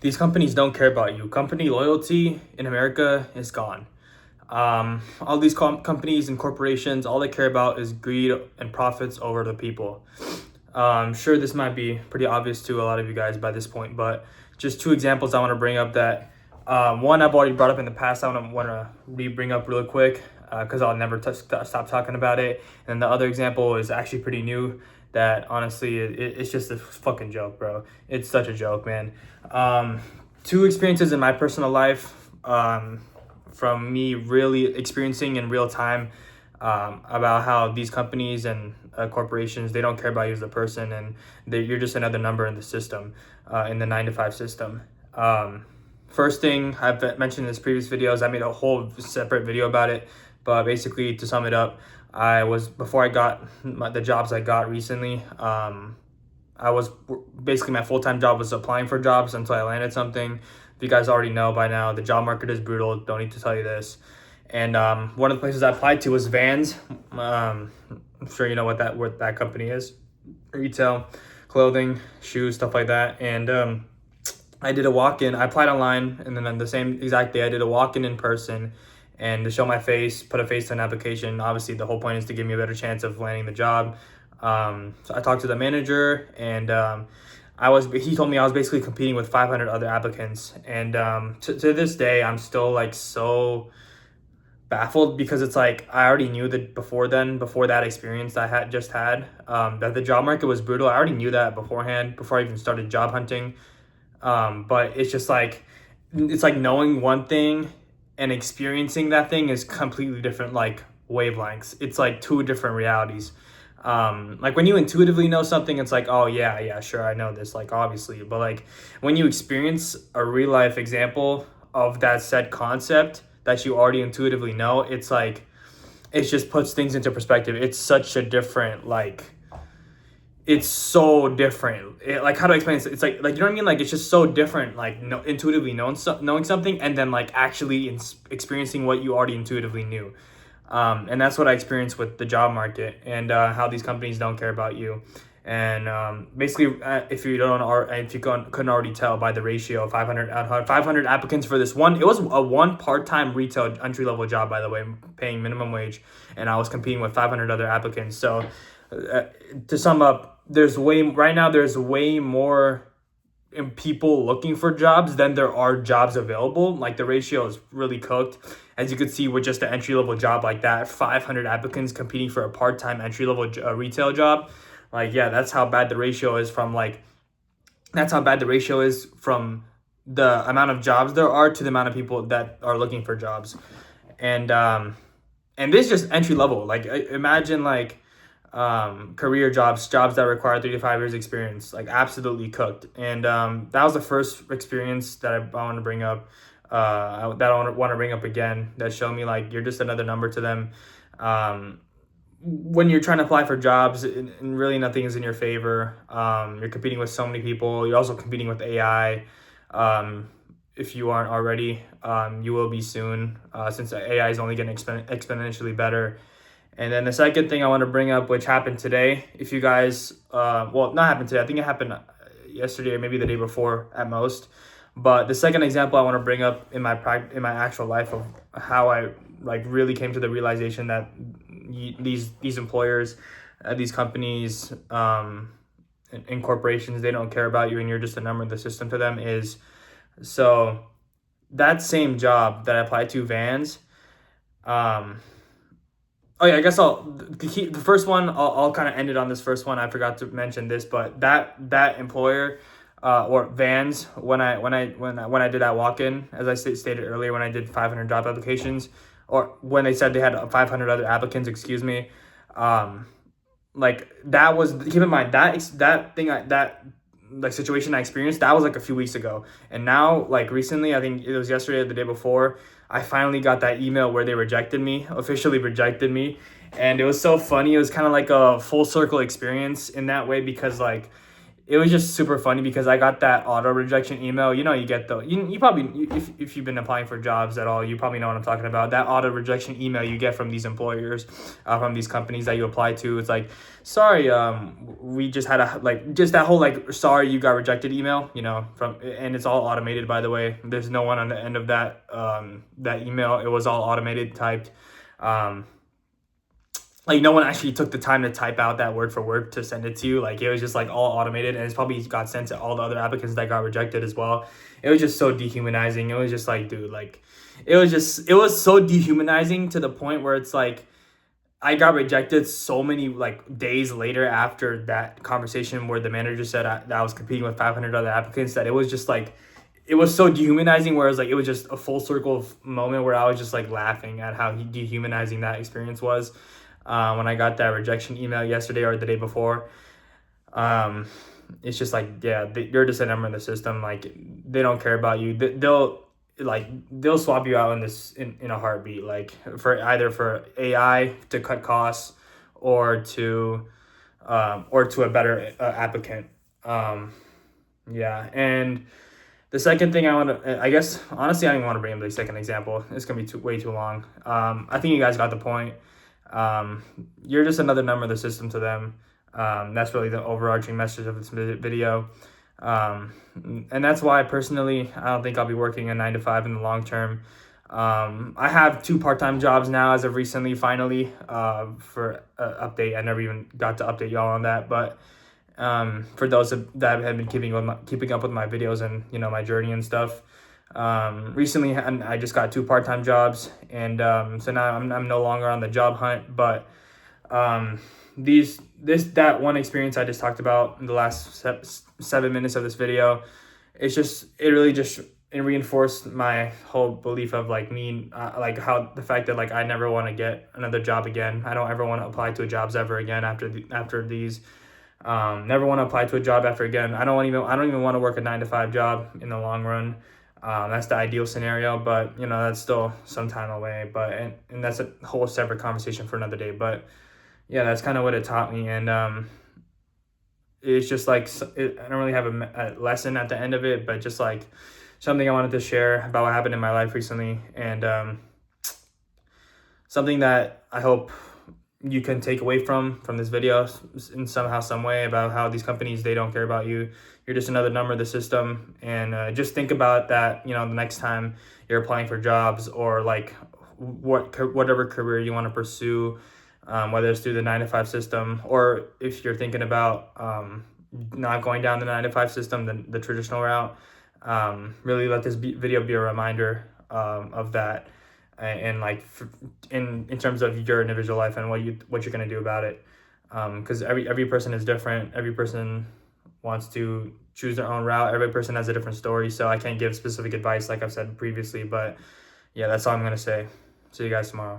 these companies don't care about you. Company loyalty in America is gone. All these companies and corporations, all they care about is greed and profits over the people. Sure, this might be pretty obvious to a lot of you guys by this point, but just two examples I want to bring up that one I've already brought up in the past. I want to re-bring up real quick because I'll never stop talking about it. And the other example is actually pretty new. That honestly, it's just a fucking joke, bro. It's such a joke, man. Two experiences in my personal life from me really experiencing in real time about how these companies and corporations, they don't care about you as a person, and you're just another number in the system, in the 9 to 5 system. First thing I've mentioned in this previous videos, I made a whole separate video about it, but basically to sum it up, before I got the jobs I got recently, I was basically, my full-time job was applying for jobs until I landed something. If you guys already know by now, the job market is brutal. Don't need to tell you this. And one of the places I applied to was Vans. I'm sure you know what that company is. Retail, clothing, shoes, stuff like that. And I did a walk-in. I applied online, and then on the same exact day, I did a walk-in in person. And to show my face, put a face to an application. Obviously, the whole point is to give me a better chance of landing the job. So I talked to the manager, and he told me I was basically competing with 500 other applicants. And to this day, I'm still like so baffled, because it's like I already knew that before that experience I had that the job market was brutal. I already knew that beforehand, before I even started job hunting. But it's just like, it's like knowing one thing and experiencing that thing is completely different, like wavelengths. It's like two different realities. Like when you intuitively know something, it's like, oh yeah, sure, I know this, like obviously. But like when you experience a real life example of that said concept that you already intuitively know, it's like, it just puts things into perspective. It's such a different, like, it's so different. Like, how do I explain this? It's like you know what I mean? Like, it's just so different, like intuitively knowing something, and then like actually experiencing what you already intuitively knew. And that's what I experienced with the job market, and how these companies don't care about you. And basically, if you couldn't already tell by the ratio of 500 applicants for this one, it was a one part-time retail entry-level job, by the way, paying minimum wage, and I was competing with 500 other applicants. So to sum up, there's way more people looking for jobs than there are jobs available. Like, the ratio is really cooked, as you could see with just an entry-level job like that. 500 applicants competing for a part-time entry-level retail job. Like, yeah, that's how bad the ratio is from the amount of jobs there are to the amount of people that are looking for jobs. And this is just entry level. Like, imagine like career jobs that require 3 to 5 years experience, like absolutely cooked. And that was the first experience that I want to bring up, that I want to bring up again, that showed me like you're just another number to them. When you're trying to apply for jobs, and really nothing is in your favor. You're competing with so many people. You're also competing with AI. If you aren't already, you will be soon, since AI is only getting exponentially better. And then the second thing I want to bring up, which happened today, if you guys, well, not happened today, I think it happened yesterday or maybe the day before at most. But the second example I want to bring up in my actual life of how I like really came to the realization that these employers, these companies, and corporations, they don't care about you and you're just a number in the system to them, is, so that same job that I applied to, Vans, oh yeah, I guess the first one, I'll kind of end it on this first one. I forgot to mention this, but that employer, or Vans, when I did that walk-in, as I stated earlier, when I did 500 job applications, or when they said they had 500 other applicants, excuse me, like, that was, keep in mind, that like situation I experienced, that was like a few weeks ago. And now, like recently, I think it was yesterday or the day before, I finally got that email where they officially rejected me. And it was so funny. It was kind of like a full circle experience in that way, because like, it was just super funny because I got that auto rejection email. You know, you get you probably, if you've been applying for jobs at all, you probably know what I'm talking about. That auto rejection email you get from these employers, from these companies that you apply to. It's like, sorry, we just had just that whole like, sorry you got rejected email, you know, and it's all automated, by the way. There's no one on the end of that, that email. It was all automated, typed. Like, no one actually took the time to type out that word for word to send it to you. Like, it was just like all automated, and it's probably got sent to all the other applicants that got rejected as well. It was just so dehumanizing. It was just like, dude, like, it was so dehumanizing to the point where it's like, I got rejected so many like days later after that conversation where the manager said that I was competing with 500 other applicants, that it was just like, it was so dehumanizing, whereas like, it was just a full circle moment where I was just like laughing at how dehumanizing that experience was. When I got that rejection email yesterday or the day before, it's just like, yeah, you're just a number in the system. Like, they don't care about you. They'll swap you out in a heartbeat, like for either for AI to cut costs or to a better applicant. Yeah. And the second thing I want to, I guess, honestly, I don't even want to bring up the second example. It's going to be way too long. I think you guys got the point. You're just another number in the system to them. That's really the overarching message of this video. And that's why personally, I don't think I'll be working a 9-to-5 in the long term. I have 2 part-time jobs now as of recently, finally, for update. I never even got to update y'all on that, but for those that have been keeping up with my videos and, you know, my journey and stuff, recently I just got 2 part-time jobs, and so now I'm no longer on the job hunt. But that one experience I just talked about in the last 7 minutes of this video, it reinforced my whole belief of like like how the fact that like I never want to get another job again. I don't ever want to apply to jobs ever again after these. Never want to apply to a job after again. I don't even want to work a 9-to-5 job in the long run. That's the ideal scenario, but you know, that's still some time away. But and that's a whole separate conversation for another day. But yeah, that's kind of what it taught me, and it's just like, I don't really have a lesson at the end of it, but just like something I wanted to share about what happened in my life recently, and something that I hope you can take away from this video in somehow, some way, about how these companies, they don't care about you. You're just another number in the system. And just think about that, you know, the next time you're applying for jobs, or like whatever career you want to pursue, whether it's through the 9-to-5 system, or if you're thinking about not going down the 9-to-5 system, the traditional route. Really let this video be a reminder of that. And like in terms of your individual life and what you're going to do about it, because every person is different. Every person wants to choose their own route. Every person has a different story, so I can't give specific advice like I've said previously. But yeah, that's all I'm going to say. See you guys tomorrow.